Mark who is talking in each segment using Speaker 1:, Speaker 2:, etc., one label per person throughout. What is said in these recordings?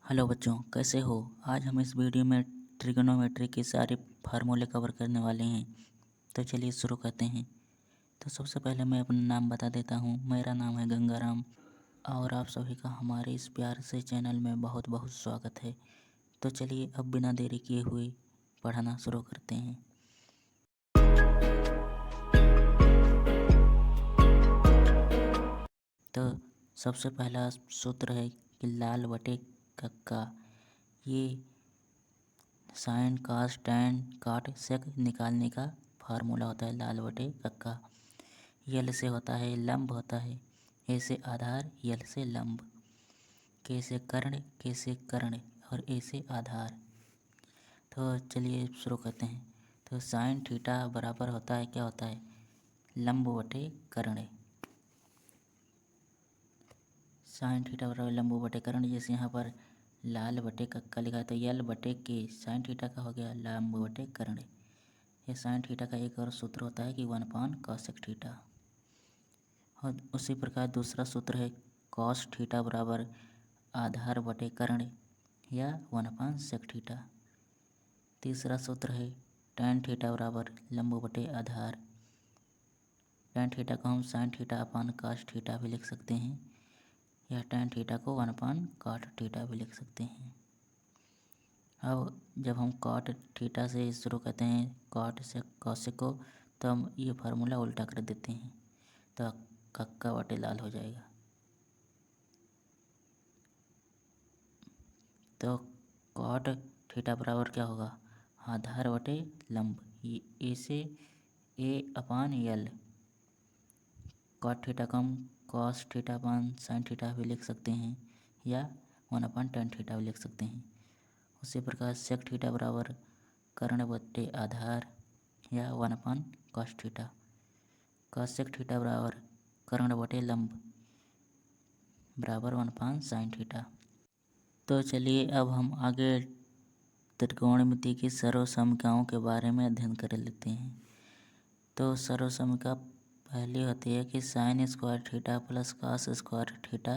Speaker 1: Hello बच्चों, कैसे हो। आज हम इस वीडियो में ट्रिग्नोमेट्री के सारे फार्मूले कवर करने वाले हैं। तो चलिए शुरू करते हैं। तो सबसे पहले मैं अपना नाम बता देता हूँ। मेरा नाम है गंगाराम और आप सभी का हमारे इस प्यार से चैनल में बहुत बहुत स्वागत है। तो चलिए अब बिना देरी किए हुए पढ़ना शुरू करते हैं। तो सबसे पहला सूत्र है कि लाल बटे कक्का। ये साइन कास टैन काट सेक निकालने का फार्मूला होता है। लाल बटे कक्का। यल से होता है लंब होता है, ए से आधार, यल से लंब, के से कर्ण, के से कर्ण और ए से आधार। तो चलिए शुरू करते हैं। तो साइन थीटा बराबर होता है, क्या होता है, लंब बटे कर्ण। साइन थीटा बराबर लंब बटे कर्ण। जैसे यहाँ पर लाल बटे कक्का लिखा है तो यल बटे के साइन थीटा का हो गया लंब बटे कर्ण। ये साइन थीटा का एक और सूत्र होता है कि 1/cosec थीटा। और उसी प्रकार दूसरा सूत्र है कॉस थीटा बराबर आधार बटे कर्ण या 1/sec थीटा। तीसरा सूत्र है टैन थीटा बराबर लंब बटे आधार। टैन थीटा को हम sine theta upon cos theta भी लिख सकते हैं या टैन थीटा को 1/cot थीटा भी लिख सकते हैं। अब जब हम कॉट थीटा से शुरू करते हैं कॉट से कॉसेक को, तो हम ये फार्मूला उल्टा कर देते हैं तो कक्का बटे लाल हो जाएगा। तो कॉट थीटा बराबर क्या होगा, आधार बटे लंब, ये ए से ए अपान यल। कॉट थीटा को हम cos theta upon sine theta भी लिख सकते हैं या 1/tan थीटा भी लिख सकते हैं। उसी प्रकार सेक थीटा बराबर कर्ण बटे आधार या 1/cos थीटा। कॉसेक थीटा बराबर कर्ण बटे लंब बराबर 1/sin थीटा। तो चलिए अब हम आगे त्रिकोणमिति की सर्वसमीकाओं के बारे में अध्ययन कर लेते हैं। तो सर्वसमीका पहली होती है कि sine square theta plus cos square theta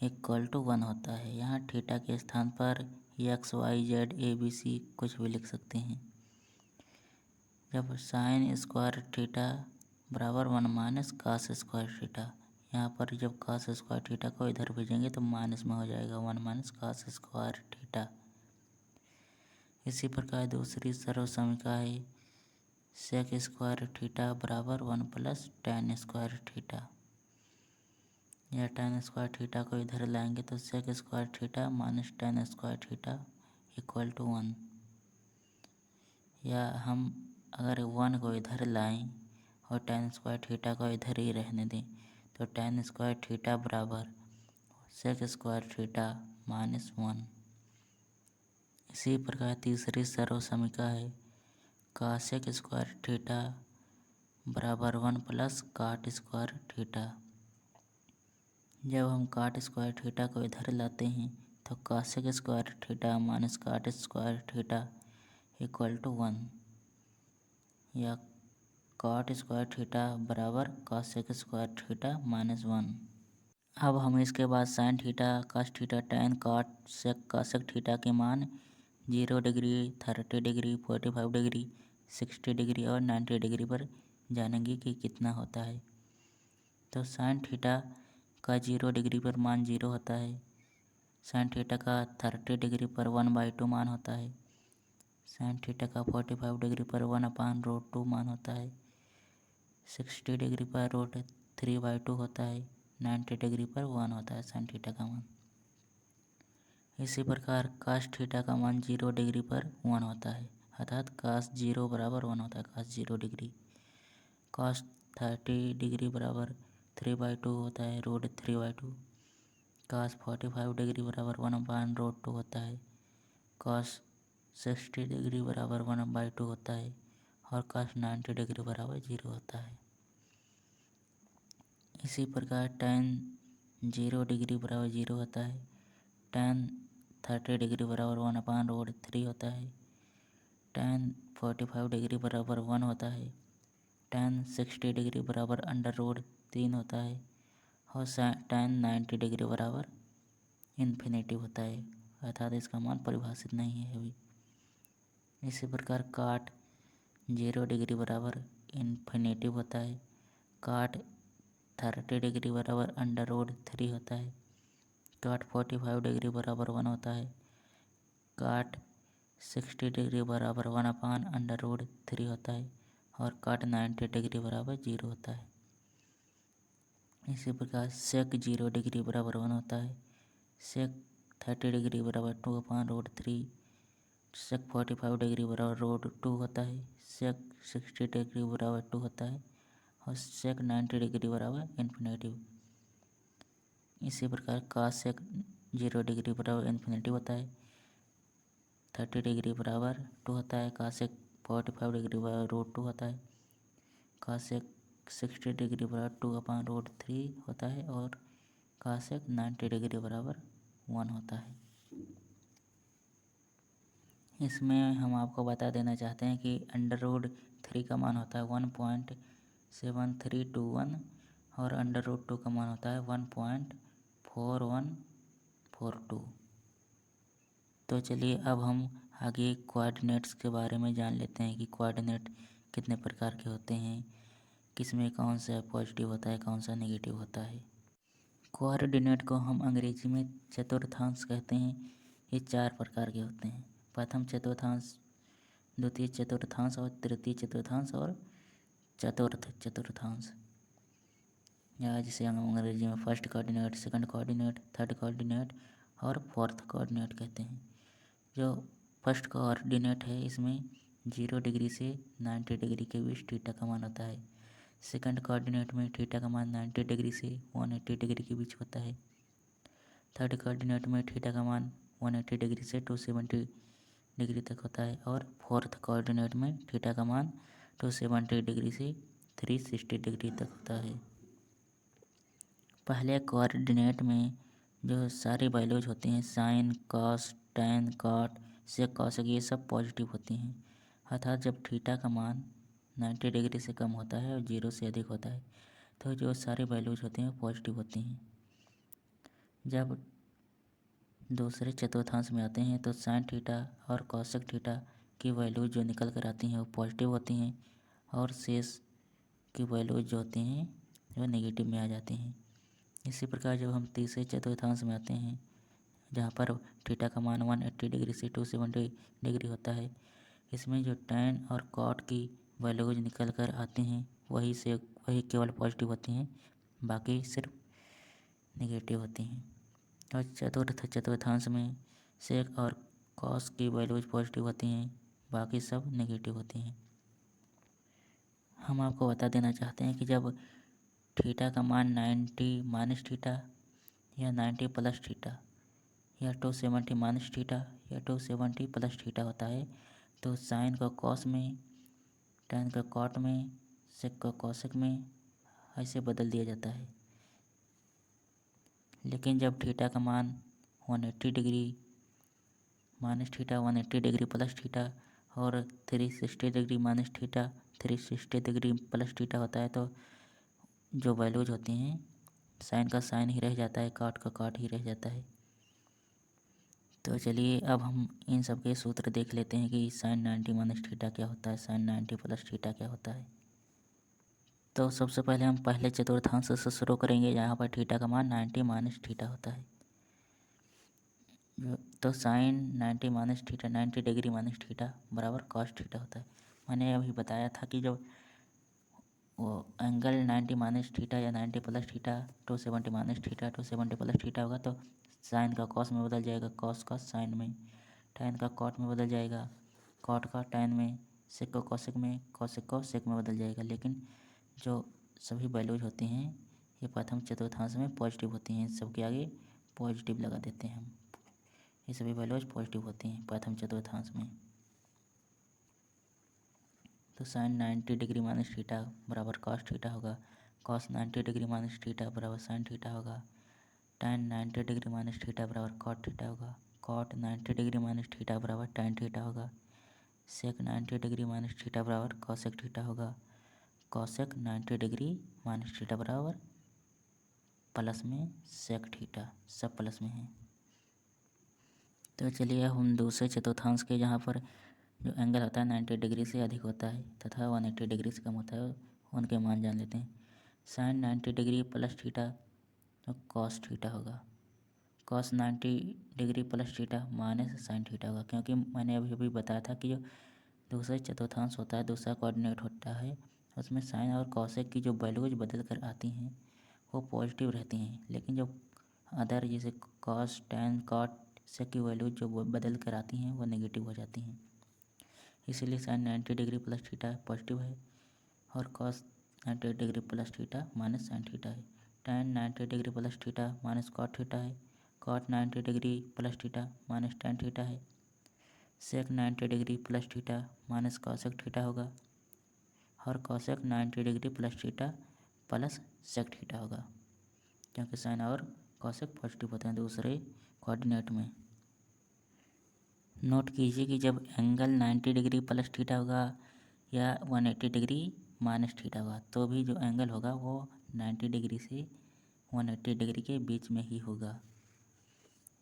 Speaker 1: equal to 1 होता है। यहाँ थीटा के स्थान पर XYZ ABC कुछ भी लिख सकते हैं। जब साइन स्क्वायर थीटा बराबर 1 - cos स्क्वायर थीटा, यहाँ पर जब cos स्क्वायर थीटा को इधर भेजेंगे तो माइनस में हो जाएगा 1 - cos स्क्वायर थीटा। इसी प्रकार दूसरी सर्वसमीका है सेक स्क्वायर थीटा बराबर 1 + tan स्क्वायर थीटा। या tan स्क्वायर थीटा को इधर लाएंगे तो sec square theta minus tan square theta equal to 1। या हम अगर 1 को इधर लाएं और tan स्क्वायर थीटा को इधर ही रहने दें तो tan स्क्वायर थीटा बराबर सेक स्क्वायर थीटा माइनस 1। इसी प्रकार तीसरी सर्वसमीका है कॉसेक स्क्वायर थीटा बराबर 1 + cot स्क्वायर थीटा। जब हम cot स्क्वायर थीटा को इधर लाते हैं तो cosec square theta minus cot square theta equal to 1 या cot स्क्वायर थीटा बराबर कॉसेक स्क्वायर थीटा माइनस 1। अब हम इसके बाद sine theta cos theta tan cot sec cosec theta के मान 0 डिग्री 30 डिग्री 45 डिग्री 60 डिग्री और 90 डिग्री पर जानेंगे कि कितना होता है। तो साइन थीटा का 0 डिग्री पर मान 0 होता है। साइन थीटा का 30 डिग्री पर 1/2 मान होता है। साइन थीटा का 45 डिग्री पर 1/√2 मान होता है। 60 डिग्री पर √3/2 होता है। 90 डिग्री पर 1 होता है साइन थीटा का मान। इसी प्रकार cos थीटा का मान 0 डिग्री पर 1 होता है, अर्थात cos 0 बराबर 1 होता है। cos 0 डिग्री cos 30 डिग्री बराबर 3/2 होता है, √3/2। cos 45 डिग्री बराबर 1/√2 होता है। cos 60 डिग्री बराबर 1/2 होता है और cos 90 डिग्री बराबर 0 होता है। इसी प्रकार tan 0 डिग्री बराबर 0 होता है। tan 30 डिग्री बराबर 1/√3 होता है। tan 45 डिग्री बराबर 1 होता है। tan 60 डिग्री बराबर √3 होता है और tan 90 डिग्री बराबर इन्फिनेटिव होता है। अर्थात इसका मान परिभाषित नहीं है अभी। इसी प्रकार काट 0 डिग्री बराबर इन्फिनेटिव होता है, काट 30 डिग्री बराबर √3 होता है, काट 45 डिग्री बराबर 1 होता है, काट 60 डिग्री बराबर 1/√3 होता है और काट 90 डिग्री बराबर 0 होता है। इसी प्रकार सेक 0 डिग्री बराबर 1 होता है, सेक 30 डिग्री बराबर 2/√3, सेक 45 डिग्री बराबर √2 होता है, सेक 60 डिग्री बराबर 2 होता है और सेक 90 डिग्री बराबर इन्फिनेटिव। इसी प्रकार कासेक 0 डिग्री बराबर इन्फिनेटिव होता है, 30 डिग्री बराबर 2 होता है, कासेक 45 डिग्री बराबर √2 होता है, कासेक 60 डिग्री बराबर 2/√3 होता है और कासेक 90 डिग्री बराबर 1 होता है। इसमें हम आपको बता देना चाहते हैं कि √3 का मान होता है 1.7321 और √2 का मान होता है 1.4142। तो चलिए अब हम आगे कोऑर्डिनेट्स के बारे में जान लेते हैं कि कोऑर्डिनेट कितने प्रकार के होते हैं, किसमें कौन सा पॉजिटिव होता है, कौन सा नेगेटिव होता है। कोऑर्डिनेट को हम अंग्रेजी में चतुर्थांश कहते हैं। ये 4 प्रकार के होते हैं, प्रथम चतुर्थांश, द्वितीय चतुर्थांश और तृतीय चतुर्थांश और चतुर्थ चतुर्थांश, या जिसे हम अंग्रेजी में first coordinate, second coordinate, third coordinate और फोर्थ कोऑर्डिनेट कहते हैं। जो फर्स्ट कोऑर्डिनेट है इसमें 0 डिग्री से 90 डिग्री के बीच थीटा का मान होता है। सेकंड कोऑर्डिनेट में थीटा का मान 90 डिग्री से 180 डिग्री के बीच होता है। थर्ड कोऑर्डिनेट में थीटा का मान 180 डिग्री से 270 डिग्री तक होता है और फोर्थ कोऑर्डिनेट में थीटा का मान 270 डिग्री से 360 डिग्री तक होता है। पहले कोऑर्डिनेट में जो सारी वैल्यूज होती हैं, sign, cos, tan, cot, sec, cosec, ये सब पॉजिटिव होती हैं। अर्थात जब थीटा का मान 90 डिग्री से कम होता है और 0 से अधिक होता है तो जो सारी वैल्यूज होती हैं वो पॉजिटिव होती हैं। जब दूसरे चतुर्थांश में आते हैं तो साइन थीटा और कॉसेक थीटा की वैल्यूज जो निकल कर आती हैं वो पॉजिटिव होती हैं और शेष की वैल्यूज जो होती हैं वो नेगेटिव में आ जाती हैं। इसी प्रकार जब हम तीसरे चतुर्थांश में आते हैं जहाँ पर थीटा का मान 180 डिग्री से 270 डिग्री होता है, इसमें जो टैन और कॉट की वैल्यूज निकल कर आती हैं वही केवल पॉजिटिव होती हैं, बाकी सिर्फ नेगेटिव होती हैं। और चतुर्थ चतुर्थांश में सेक और कॉस की वैल्यूज पॉजिटिव होती हैं, बाकी सब नेगेटिव होती हैं। हम आपको बता देना चाहते हैं कि जब थीटा का मान 90 माइनस थीटा या 90 प्लस थीटा या 270 माइनस थीटा या 270 प्लस थीटा होता है तो साइन को कॉस में, टैन को कॉट में, सेक को कॉसेक में ऐसे बदल दिया जाता है। लेकिन जब थीटा का मान 180 degree minus theta, 180 degree plus theta और 360 degree minus theta, 360 degree plus theta होता है तो जो वैल्यूज होती हैं साइन का साइन ही रह जाता है, कॉट का कॉट ही रह जाता है। तो चलिए अब हम इन सब के सूत्र देख लेते हैं कि साइन 90 माइनस थीटा क्या होता है, साइन 90 प्लस थीटा क्या होता है। तो सबसे पहले हम पहले चतुर्थांश से शुरू करेंगे जहाँ पर थीटा का मान 90 माइनस थीटा होता है। तो sine 90 minus theta, 90 degree minus theta बराबर कॉस थीटा होता है। मैंने अभी बताया था कि जब वो एंगल 90 माइनस थीटा या 90 plus theta 270 minus theta 270 plus theta होगा तो साइन का कॉस में बदल जाएगा, कॉस का साइन में, टैन का कॉट में बदल जाएगा, कॉट का टैन में, सेक को कॉसेक में, कॉसेक को सेक में बदल जाएगा। लेकिन जो सभी वैल्यूज होती हैं ये प्रथम चतुर्थांश में पॉजिटिव होती हैं, सबके आगे पॉजिटिव लगा देते हैं हम। ये सभी वैल्यूज पॉजिटिव होती हैं प्रथम चतुर्थांश में। तो साइन 90 डिग्री माइनस थीटा बराबर कॉस थीटा होगा, कॉस 90 डिग्री माइनस थीटा बराबर साइन थीटा होगा, टैन 90 डिग्री माइनस थीटा बराबर कॉट थीटा होगा, कॉट 90 डिग्री माइनस थीटा बराबर टैन थीटा होगा, सेक 90 डिग्री माइनस थीटा बराबर कॉसेक थीटा होगा, कॉसेक 90 डिग्री माइनस थीटा बराबर प्लस में सेक थीटा, सब प्लस में है। तो चलिए हम दूसरे चतुर्थांश के जहाँ पर जो एंगल होता है 90 डिग्री से अधिक होता है तथा 180 डिग्री से कम होता है उनके मान जान लेते हैं। साइन 90 डिग्री प्लस थीटा तो कॉस थीटा होगा। Cos 90 degree plus theta minus sine theta होगा, क्योंकि मैंने अभी बताया था कि जो दूसरा चतुर्थांश होता है, दूसरा कोऑर्डिनेट होता है, उसमें साइन और कॉसेक की जो वैल्यूज बदल कर आती हैं वो पॉजिटिव रहती हैं, लेकिन जो अदर जैसे कॉस टैन कॉट सेक की वैल्यूज जो बदल कर आती हैं वो नेगेटिव हो जाती हैं। इसीलिए sine 90 degree plus theta positive है और cos 90 degree plus theta minus sine theta है। Tan 90 degree plus theta minus cot theta है। Cot 90 degree plus theta minus tan theta है। Sec 90 degree plus theta minus cosec theta होगा और cosec 90 degree plus theta plus sec theta होगा, क्योंकि sign और cosec positive होते हैं दूसरे कोऑर्डिनेट में। नोट कीजिए कि जब एंगल 90 डिग्री प्लस थीटा होगा या 180 डिग्री माइनस थीटा होगा तो भी जो एंगल होगा वो 90 डिग्री से 180 डिग्री के बीच में ही होगा।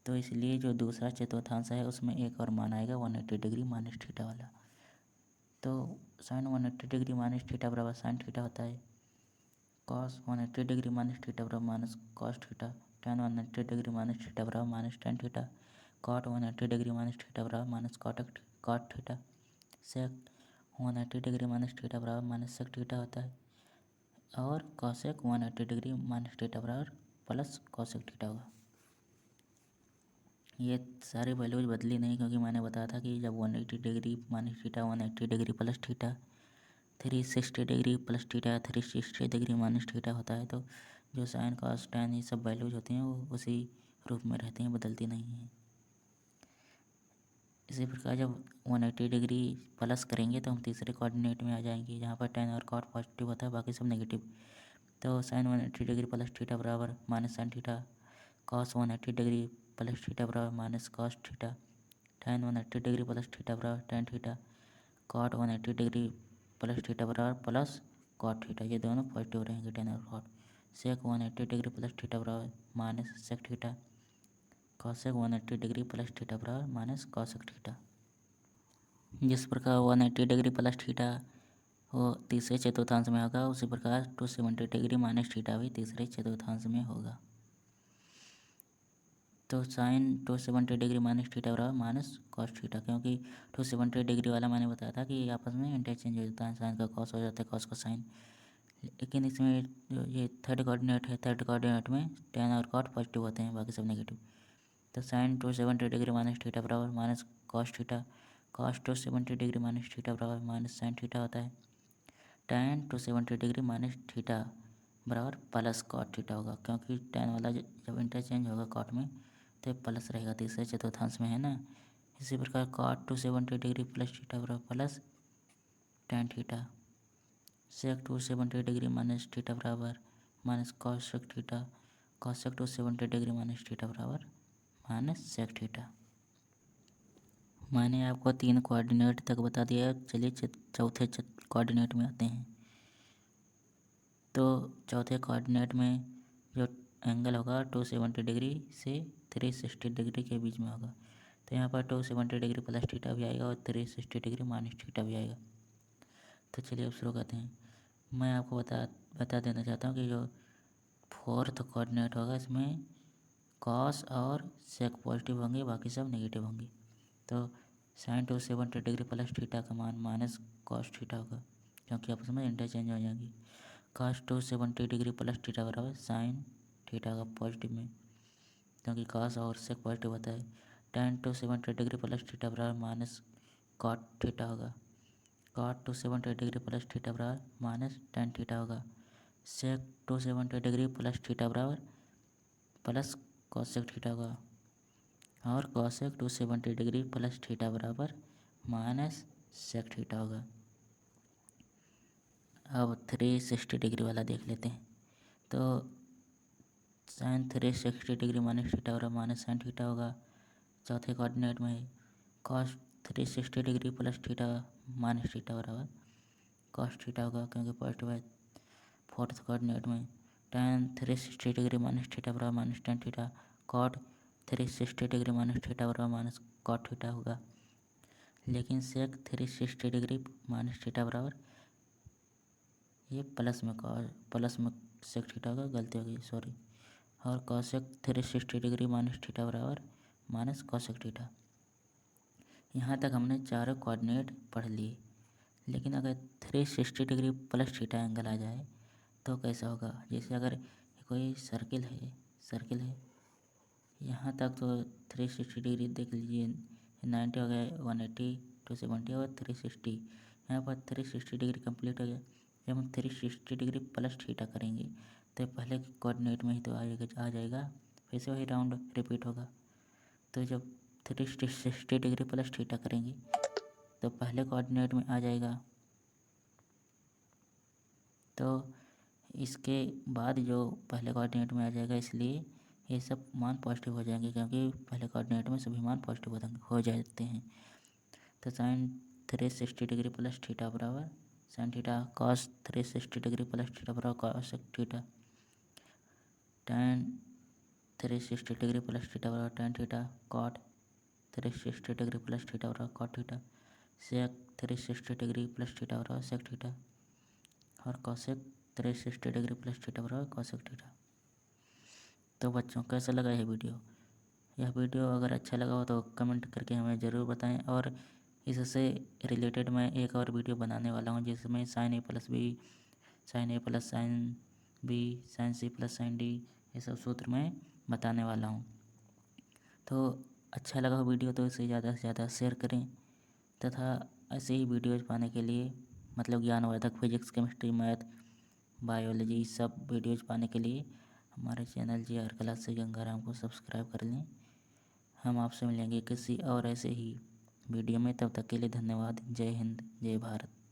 Speaker 1: तो इसलिए जो दूसरा चतुर्थांश है उसमें एक और मान आएगा 180 डिग्री माइनस थीटा वाला। तो साइन 180 डिग्री माइनस थीटा बराबर साइन थीटा होता है। कॉस 180 डिग्री माइनस थीटा बराबर minus cos theta. Tan 180 degree minus theta बराबर minus tan theta. Cot 180 degree minus theta बराबर minus cot theta. Sec 180 degree minus theta बराबर minus sec theta होता है और कॉसेक 180 डिग्री माइनस थीटा बराबर plus cosec theta होगा। ये सारी वैल्यूज बदली नहीं, क्योंकि मैंने बताया था कि जब 180 degree minus theta 180 degree plus theta 360 degree plus theta 360 degree minus theta होता है तो जो साइन कॉस टैन ये सब वैल्यूज होती हैं वो उसी रूप में रहती हैं, बदलती नहीं हैं। इसी प्रकार जब 180 डिग्री प्लस करेंगे तो हम तीसरे कोऑर्डिनेट में आ जाएंगे जहाँ पर टैन और कॉट पॉजिटिव होता है, बाकी सब नेगेटिव। तो साइन 180 डिग्री प्लस थीटा बराबर minus sine theta. Cos 180 degree plus theta बराबर minus cos theta. Tan 180 degree plus theta बराबर tan theta. Cot 180 degree plus theta बराबर प्लस कॉट थीटा, ये दोनों पॉजिटिव रहेंगे टैन और cot. Sec 180 degree plus theta बराबर minus sec theta. Cosec 180 degree plus theta बराबर minus cosec theta. जिस प्रकार 180 डिग्री प्लस थीटा वो तीसरे चतुर्थांश में होगा, उसी प्रकार 270 डिग्री माइनस थीटा भी तीसरे चतुर्थांश में होगा। तो साइन 270 डिग्री माइनस थीटा बराबर माइनस कॉस थीटा, क्योंकि 270 डिग्री वाला मैंने बताया था कि आपस में इंटरचेंज हो जाता है, साइन का कॉस हो जाता है कॉस का साइन। लेकिन इसमें जो ये थर्ड कोऑर्डिनेट है, थर्ड कोऑर्डिनेट में टैन और कॉट पॉजिटिव होते हैं, बाकी सब नेगेटिव। तो साइन 270 डिग्री माइनस थीटा बराबर minus cos theta. Cos 270 degree minus theta बराबर माइनस साइन थीटा होता है। टैन 270 डिग्री माइनस थीटा बराबर प्लस कॉट थीटा होगा, क्योंकि टैन वाला जब इंटरचेंज होगा कॉट में तो प्लस रहेगा, तीसरे चतुर्थांश में है ना। इसी प्रकार कॉट 270 डिग्री प्लस थीटा बराबर प्लस टैन थीटा। सेक 270 डिग्री माइनस थीटा बराबर minus cosec theta. Cosec 270 degree minus theta बराबर माइनस सेक थीटा। मैंने आपको 3 कोऑर्डिनेट तक बता दिया। चलिए चौथे कोऑर्डिनेट में आते हैं। तो चौथे कोऑर्डिनेट में जो एंगल होगा 270 डिग्री से 360 डिग्री के बीच में होगा। तो यहाँ पर 270 डिग्री प्लस थीटा भी आएगा और 360 डिग्री माइनस थीटा भी आएगा। तो चलिए अब शुरू करते हैं। मैं आपको बता देना चाहता हूँ कि जो फोर्थ कोऑर्डिनेट होगा इसमें कॉस और सेक पॉजिटिव होंगे, बाकी सब नेगेटिव होंगे। तो साइन 270 डिग्री प्लस थीटा का मान माइनस कॉस थीटा होगा, क्योंकि आपस में इंटरचेंज हो जाएंगी। कॉस 270 डिग्री प्लस थीटा बराबर साइन थीटा का पॉजिटिव में, क्योंकि कॉस और सेक पॉजिटिव होता है। टैन 270 डिग्री प्लस थीटा बराबर माइनस कॉट थीटा होगा। कॉट 270 डिग्री प्लस थीटा बराबर माइनस टैन थीटा होगा। सेक 270 डिग्री प्लस थीटा बराबर प्लस कॉसेक थीटा होगा और कॉसेक 270 डिग्री प्लस थीटा बराबर माइनस सेक थीटा होगा। अब 360 डिग्री वाला देख लेते हैं। तो साइन 360 डिग्री माइनस थीटा बराबर माइनस साइन थीटा होगा चौथे कोऑर्डिनेट में। Cos 360 degree plus theta minus theta बराबर कॉस थीटा होगा, क्योंकि पॉजिटिव है फोर्थ कोऑर्डिनेट में। टैन 360 डिग्री माइनस थीटा बराबर minus tan theta. Cot 360 degree minus theta बराबर माइनस कॉट थीटा होगा, लेकिन सेक 360 डिग्री माइनस थीटा बराबर ये प्लस में सेक थीटा होगा, गलती हो गई सॉरी। और कॉसेक 360 डिग्री माइनस थीटा बराबर माइनस कॉसेक थीटा। यहाँ तक हमने चारों कोऑर्डिनेट पढ़ लिए, लेकिन अगर 360 डिग्री प्लस थीटा एंगल आ जाए तो कैसा होगा। जैसे अगर कोई सर्किल है यहाँ तक तो 360 डिग्री देख लीजिए, 90 हो गया, 180, 270 और 360, यहाँ पर 360 डिग्री कंप्लीट हो गया। जब हम 360 डिग्री प्लस थीटा करेंगे तो पहले के कोऑर्डिनेट में ही तो आ जाएगा, फिर से वही राउंड रिपीट होगा। तो जब 360 डिग्री प्लस थीटा करेंगे तो पहले कोऑर्डिनेट में आ जाएगा, तो इसके बाद जो पहले कोऑर्डिनेट में आ जाएगा, इसलिए ये सब मान पॉजिटिव हो जाएंगे, क्योंकि पहले कोऑर्डिनेट में सभी मान पॉजिटिव हो जाते हैं। तो साइन 360 डिग्री प्लस थीटा बराबर sine theta, cos 360 degree plus theta बराबर cos theta, tan 360 degree plus theta बराबर tan theta, cot 360 degree plus theta बराबर cot theta, sec 360 degree plus theta बराबर सेक थीटा, और कॉसेक 360 डिग्री प्लस थीटा बराबर cosec theta. तो बच्चों कैसा लगा यह वीडियो अगर अच्छा लगा हो तो कमेंट करके हमें ज़रूर बताएं। और इससे रिलेटेड मैं एक और वीडियो बनाने वाला हूं, जिसमें sine A plus B, sine A plus sine B, sine C plus sine D, ये सब सूत्र मैं बताने वाला हूं। तो अच्छा लगा हो वीडियो तो इसे ज़्यादा से ज़्यादा शेयर करें, तथा ऐसे ही वीडियोज़ पाने के लिए मतलब ज्ञानवर्धक फिजिक्स, केमिस्ट्री, मैथ, बायोलॉजी सब वीडियोज़ पाने के लिए हमारे चैनल GR क्लास से गंगाराम को सब्सक्राइब कर लें। हम आपसे मिलेंगे किसी और ऐसे ही वीडियो में, तब तक के लिए धन्यवाद। जय हिंद, जय भारत।